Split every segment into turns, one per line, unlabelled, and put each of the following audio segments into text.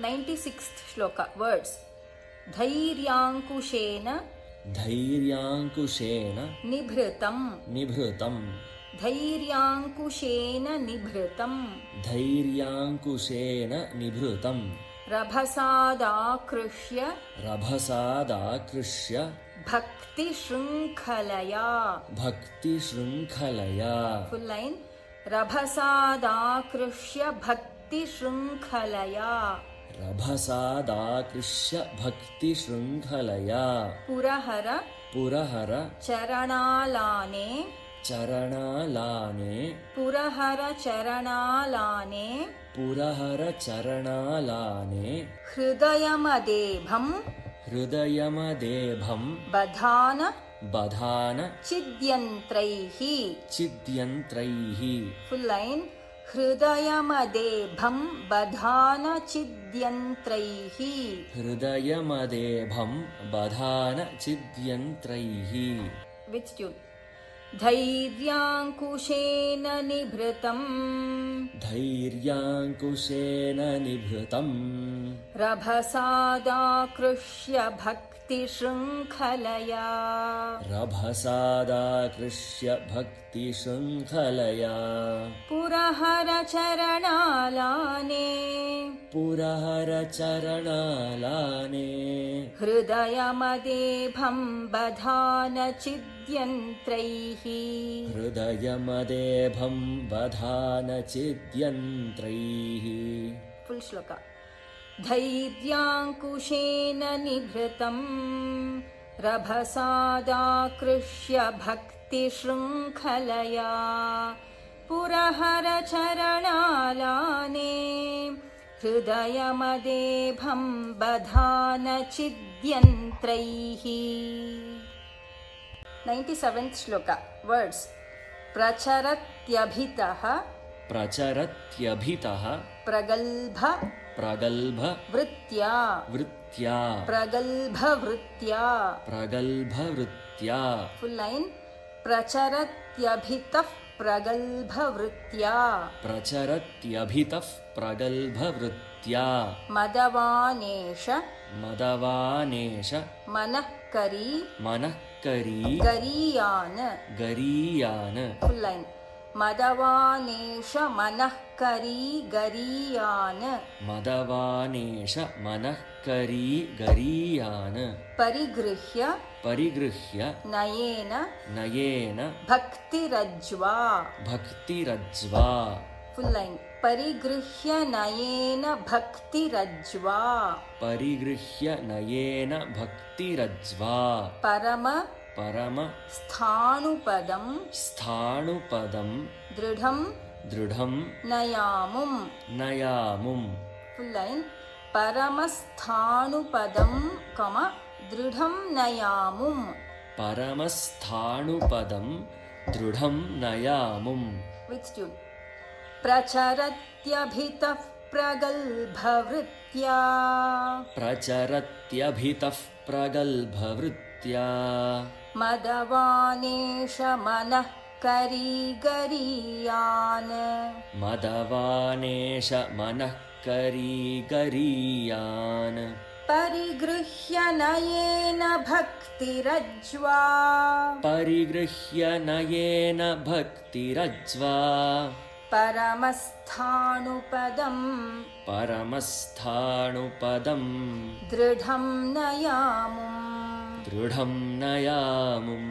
96th shloka. Words. धैर्याङ्कुशेन
धैर्याङ्कुशेन
निभृतं
निभृतं
धैर्याङ्कुशेन निभृतं
धैर्याङ्कुशेन निभृतं
रभसादाकृष्य
रभसादाकृष्य
भक्तिशृङ्खलया
भक्तिशृङ्खलया
full line रभसादाकृष्य भक्तिशृङ्खलया
रभसादाकृष्य भक्तिशृङ्खलया
पुरहर
पुरहर
चरणालाने
चरणालाने
पुरहर चरणालाने
पुरहर चरणालाने
हृदयमदेभं
हृदयमदेभं
बधान
बधान
चिद्यन्त्रैः
चिद्यन्त्रैः
full line हृदयमदेभं बधान चिद्यन्त्रैः
हृदयमदेभं बधान चिद्यन्त्रैः
with tune धैर्याङ्कुशेन निभृतं
धैर्याङ्कुशेन निभृतं
रभसादाकृष्य भक्तिशृङ्खलया
रभसादाकृष्य भक्तिशृङ्खलया
पुरहर चरणालाने
पुरहर चरणालाने
हृदयमदेभं बधान चिद्यन्त्रैः
हृदयमदेभं बधान चिद्यन्त्रैः
फुल श्लोक धैर्याङ्कुशेन निभृतं रभसादाकृष्य भक्तिशृङ्खलया पुरहर चरणालाने हृदयमदेभं बधान चिद्यन्त्रैः 97th श्लोका वर्ड्स प्रचरत्यभितः
प्रचरत्यभितः
प्रगल्भ
प्रगल्भ
वृत्त्या
वृत्त्या
प्रगल्भ वृत्त्या
प्रगल्भ वृत्त्या
फुल लाइन प्रचरत्यभितः प्रगल्भ वृत्त्या
प्रचरत्यभितः प्रगल्भ वृत्त्या
मदवानेश
मदवानेश
मनःकरी
मनःकरी
गरीयान
गरीयान
फुल लाइन मदवानेश मनःकरी गरीयान
मदवानेश मनःकरी गरीयान
परिगृह्य
परिगृह्य
नयेन
नयेन
भक्तिरज्वा
भक्तिरज्वा
फुल लाइन परिगृह्य नयेन भक्तिरज्वा
परिगृह्य नयेन भक्तिरज्वा
परम
परम
स्थाणुपदं
स्थाणुपदं
दृढं
दृढं
नयामुं
नयामुं
फुल लाइन परमस्थाणुपदं कम दृढं नयामुं
परमस्थाणुपदं दृढं नयामुं
with tune प्रचरत्यभितः प्रगल्भवृत्त्या
प्रचरत्यभितः प्रगल्भवृत्त्या
मदवानेश मनःकरी गरीयान
मदवानेश मनःकरी गरीयान
परिगृह्य नयेन भक्तिरज्वा
परिगृह्य नयेन भक्तिरज्वा
परमस्थाणुपदं
परमस्थाणुपदं
दृढं नयामुं
दृढं नयामुं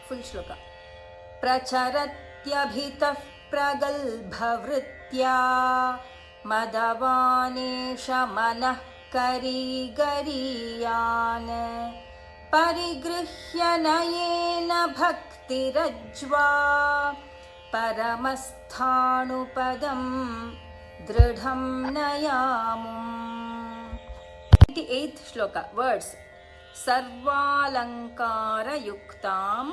फुल श्लोक प्रचरत्यभितः प्रगल्भवृत्त्या मदवानेश मनःकरी गरीयान परिगृह्य नयेन भक्तिरज्वा परमस्थाणुपदं दृढं नयामुं 98th श्लोका वर्ड्स सर्वालङ्कारयुक्तां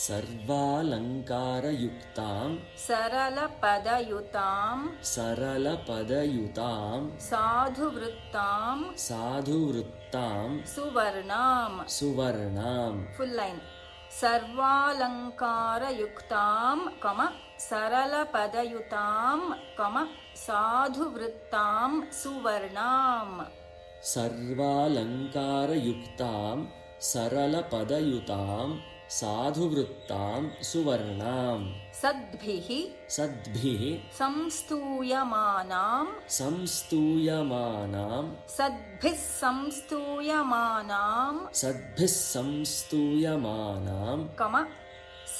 सर्वालङ्कारयुक्तां
सरलपदयुतां
सरलपदयुतां
साधुवृत्तां
साधुवृत्तां
सुवर्णां
सुवर्णां
फुल लाइन सर्वालङ्कारयुक्तां कम सरलपदयुतां कम साधुवृत्तां सुवर्णाम्
सर्वालङ्कारयुक्तां सरलपदयुतां साधुवृत्तां सुवर्णां
सद्भिः
सद्भिः
संस्तूयमानां
संस्तूयमानां
सद्भिः संस्तूयमानां
सद्भिः संस्तूयमानां
कम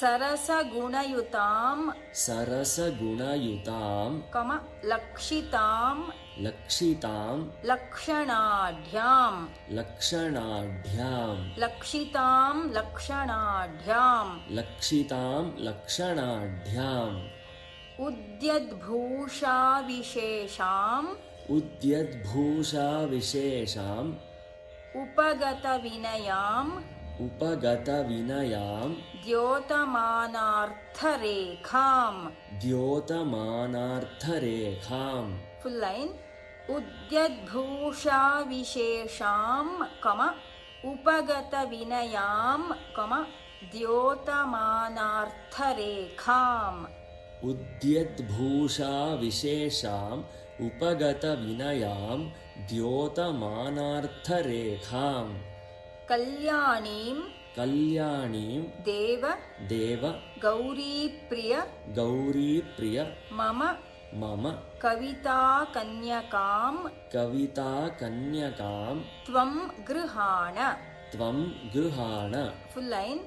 सरसगुणयुतां
सरसगुणयुतां
कम लक्षितां
लक्षितां
लक्षणाढ्यां
लक्षणाढ्यां
लक्षितां लक्षणाढ्यां
लक्षितां लक्षणाढ्याम्
उद्यद्भूषाविशेषाम्
उद्यद्भूषाविशेषाम्
उपगतविनयाम्
उपगतविनयां
द्योतमानार्थरेखाम्
द्योतमानार्थरेखां
फुल लाइन उद्यद्भूषाविशेषाम् कम उपगतविनयाम् कम द्योतमानार्थरेखाम्
उद्यद्भूषाविशेषाम् उपगतविनयां द्योतमानार्थरेखाम्
कल्याणीं
कल्याणीं
देव
देव
गौरीप्रिय
गौरीप्रिय
मम
मम
कविताकन्यकां
कविताकन्यकां
त्वं गृहाण
त्वं गृहाण
फुल लाइन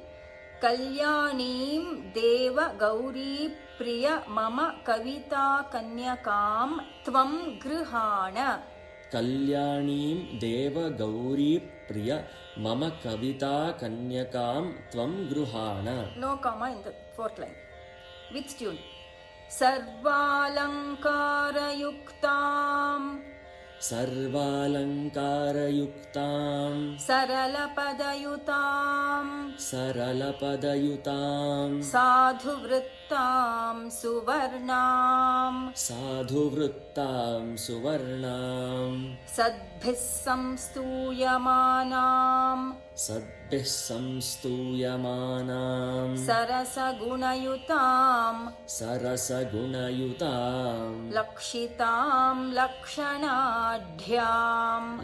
कल्याणीं देव गौरीप्रिय मम कविताकन्यकां त्वं गृहाण
कल्याणीं देवगौरीप्रिय मम कविताकन्यकां त्वं गृहाण
no comma in the fourth line with tune सर्वालंकारयुक्तां
सर्वालङ्कारयुक्तां
सरलपदयुतां
सरलपदयुतां
साधुवृत्तां सुवर्णां
साधुवृत्तां सुवर्णां
सद्भिः संस्तूयमानां
सद्भिः संस्तूयमानां
सरसगुणयुतां
सरसगुणयुतां
लक्षितां लक्षणाढ्यां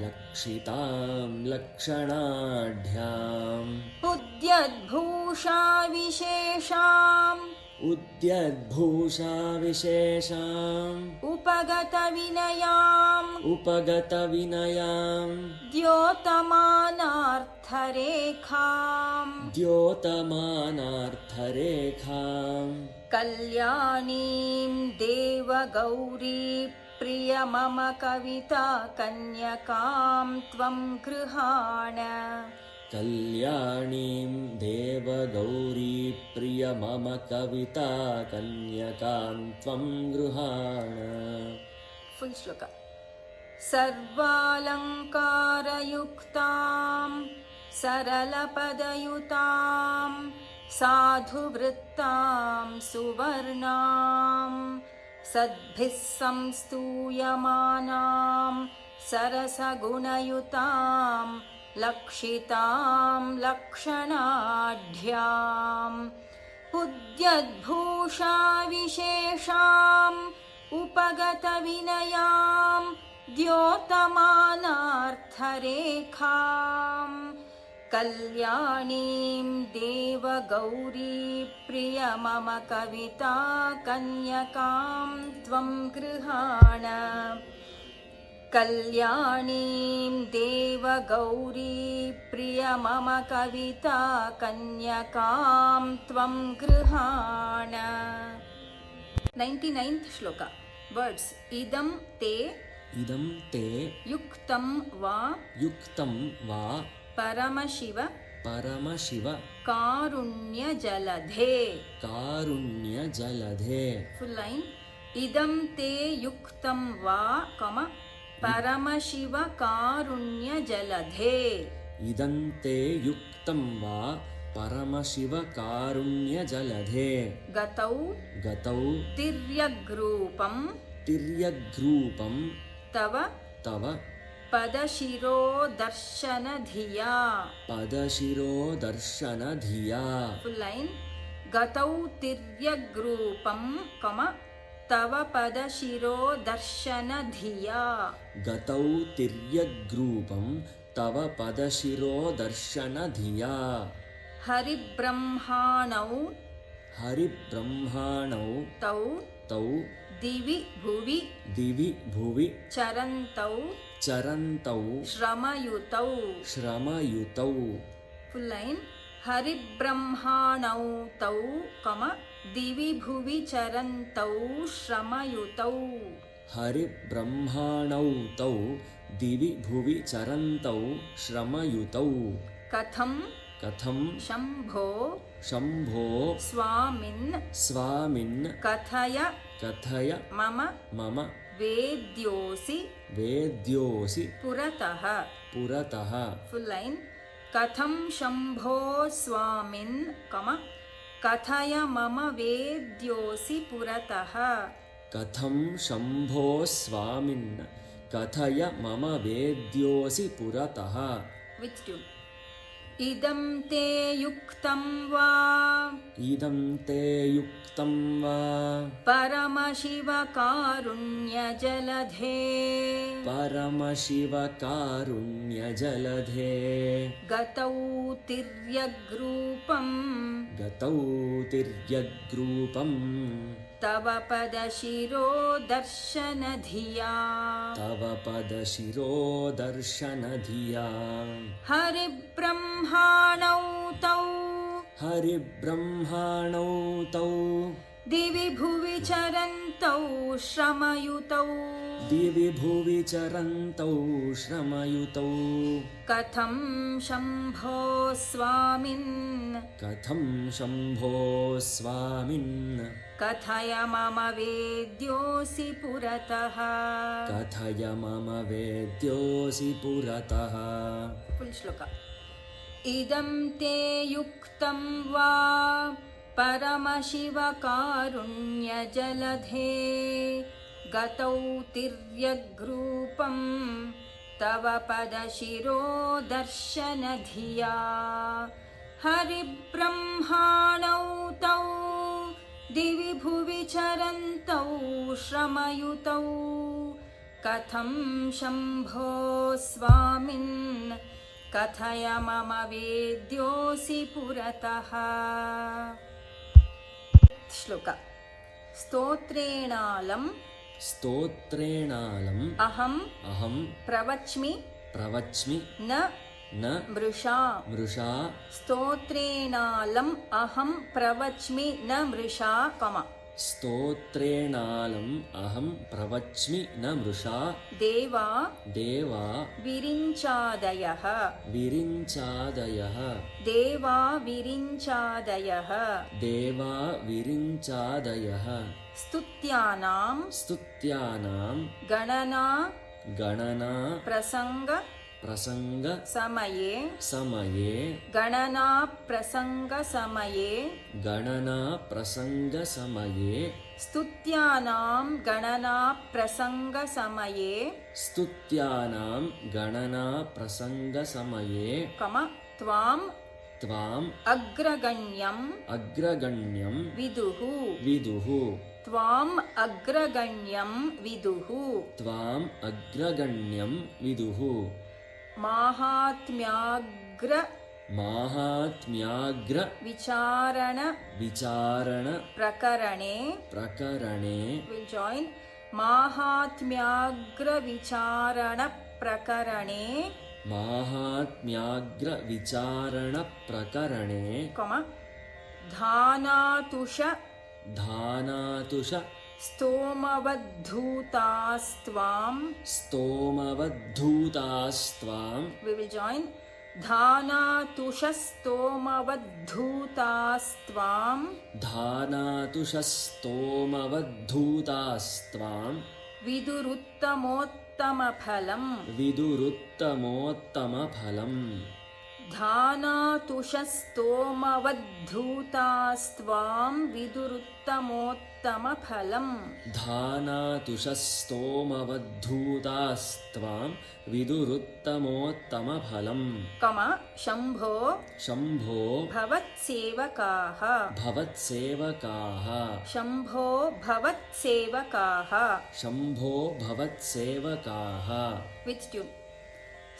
लक्षितां लक्षणाढ्याम्
उद्यद्भूषाविशेषाम्
उद्यद्भूषाविशेषाम्
उपगतविनयाम्
उपगतविनयां
द्योतमानार्थरेखाम्
द्योतमानार्थरेखाम्
कल्याणीं देवगौरीप्रिय मम कविताकन्यकां त्वं गृहाण
कल्याणीं देवगौरीप्रिय मम कविताकन्यकां त्वं गृहाण
फुल श्लोक सर्वालङ्कारयुक्तां सरलपदयुतां साधुवृत्तां सुवर्णां सद्भिः संस्तूयमानां सरसगुणयुतां लक्षितां लक्षणाढ्याम् उद्यद्भूषाविशेषाम् उपगतविनयां द्योतमानार्थरेखाम् कल्याणीं देवगौरीप्रिय मम कविताकन्यकां त्वं गृहाण कल्याणीं देवगौरीप्रिय मम कविताकन्यकां त्वं गृहाण 99th श्लोक वर्ड्स इदं ते युक्तं वा परमशिव कारुण्यजलधे फुल लाइन इदं ते युक्तं वा परमशिव कारुण्यजलधे
इदं ते युक्तं वा परमशिव कारुण्यजलधे
गतौ तिर्यग्रूपं तव पदशिरोदर्शनधिया
फुल लाइन
गतौ तिर्यग्रूपं तव पदशिरोदर्शनधिया
गतौ तिर्यग्रूपं तव पदशिरोदर्शनधिया
हरिब्रह्माणौ
तौ
दिवि भुवि चरन्तौ श्रमयुतौ फुल लाइन हरिब्रह्माणौ तौ दिवि भुवि चरन्तौ श्रमयुतौ
हरिब्रह्माणौ तौ दिवि भुवि चरन्तौ श्रमयुतौ कथं शम्भो स्वामिन् कथय मम वेद्योऽसि पुरतः फुल लाइन कथं शम्भो स्वामिन् कथय मम वेद्योऽसि पुरतः कथं शम्भो स्वामिन् कथय मम वेद्योऽसि पुरतः
विच ट्यून इदं ते युक्तं वा परमशिवकारुण्यजलधे गतौ तिर्यग्रूपं तव पदशिरोदर्शनधिया हरिब्रह्माणौ तौ दिवि भुवि चरन्तौ श्रमयुतौ कथं शम्भो स्वामिन् कथय मम वेद्योऽसि पुरतः फुल श्लोक इदं ते युक्तं वा परमशिवकारुण्यजलधे गतौ तिर्यग्रूपं तव पदशिरोदर्शनधिया हरिब्रह्माणौ तौ दिवि भुवि चरन्तौ श्रमयुतौ कथं शम्भो स्वामिन् कथय मम वेद्योऽसि पुरतः श्लोक स्तोत्रेणालं अहं प्रवच्मि न मृषा स्तोत्रेणालं अहं प्रवच्मि न मृषा
स्तोत्रेणालम् अहं प्रवच्मि न मृषा देवा
विरिञ्चादयः
स्तुत्यानां गणना प्रसंग समये गणना प्रसंग समये स्तुत्यानां गणना प्रसंग समये त्वाम् अग्रगण्यं विदुः त्वाम् अग्रगण्यं विदुः माहात्म्याग्र विचारण प्रकरणे विल जॉइन माहात्म्याग्र विचारण प्रकरणे धानातुष स्तोमवद्धूतास्त्वां we will join धानातुषस्तोमवद्धूतास्त्वां विदुरुत्तमोत्तमफलम्
धानातुषस्तोमवद्धूतास्त्वां विदुरुत्तमोत्तमफलम्
धानातुषस्तोमवद्धूतास्त्वां विदुरुत्तमोत्तमफलम्
कम शम्भो
शम्भो
भवत्सेवकाः
भवत्सेवकाः
शम्भो भवत्सेवकाः
शम्भो भवत्सेवकाः
वित् ट्यून्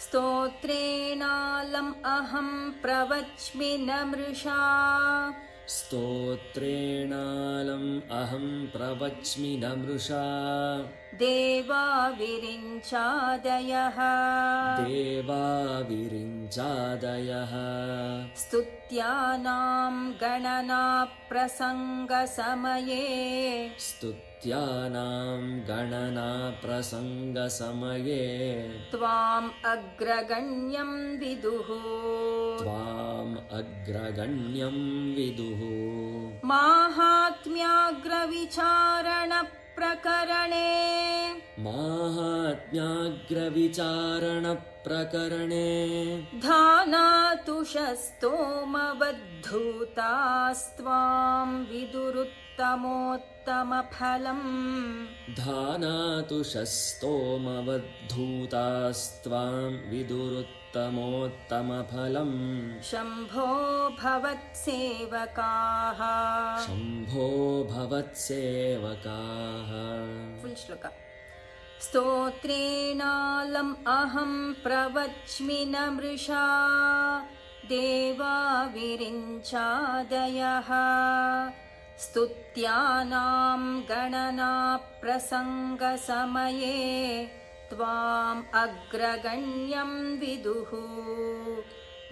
स्तोत्रेणालम् अहं प्रवच्मि न मृषा
स्तोत्रेणालम् अहं प्रवच्मि न मृषा
देवा विरिञ्चादयः
देवाविरिञ्चादयः
स्तुत्यानां गणना प्रसङ्गसमये
स्तुत्यानां गणना प्रसङ्गसमये
त्वाम् अग्रगण्यं विदुः
त्वाम् अग्रगण्यं विदुः
माहात्म्याग्रविचारणप्रकरणे
माहात्म्याग्रविचारणप्रकरणे
धानातुषस्तोमवद्धूतास्त्वां विदुरुत्तमोत्तमफलम्
धानातुषस्तोमवद्धूतास्त्वां विदुरुत्तमोत्तमफलम्
शम्भो भवत्सेवकाः
शम्भो भवत्सेवकाः
फुल् श्लोक स्तोत्रेणालम् अहं प्रवच्मि न मृषा देवा विरिञ्चादयः स्तुत्यानां गणना प्रसङ्गसमये त्वाम् अग्रगण्यं विदुः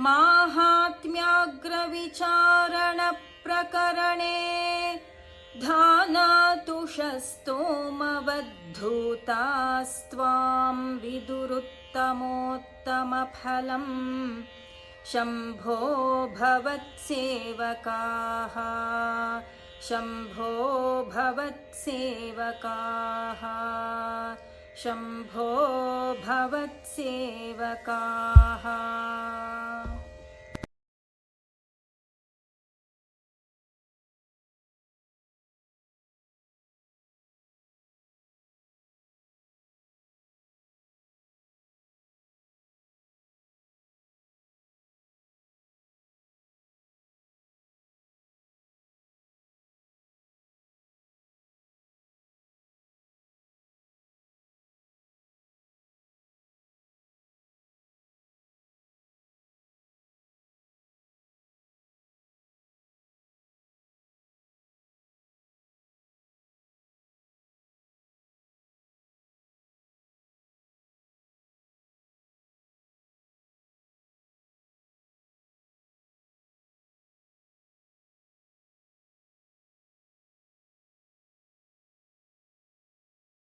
माहात्म्याग्रविचारणप्रकरणे धानातुषस्तोमवद्धूतास्त्वां विदुरुत्तमोत्तमफलम् शम्भो भवत्सेवकाः शम्भो भवत्सेवकाः शम्भो भवत्सेवकाः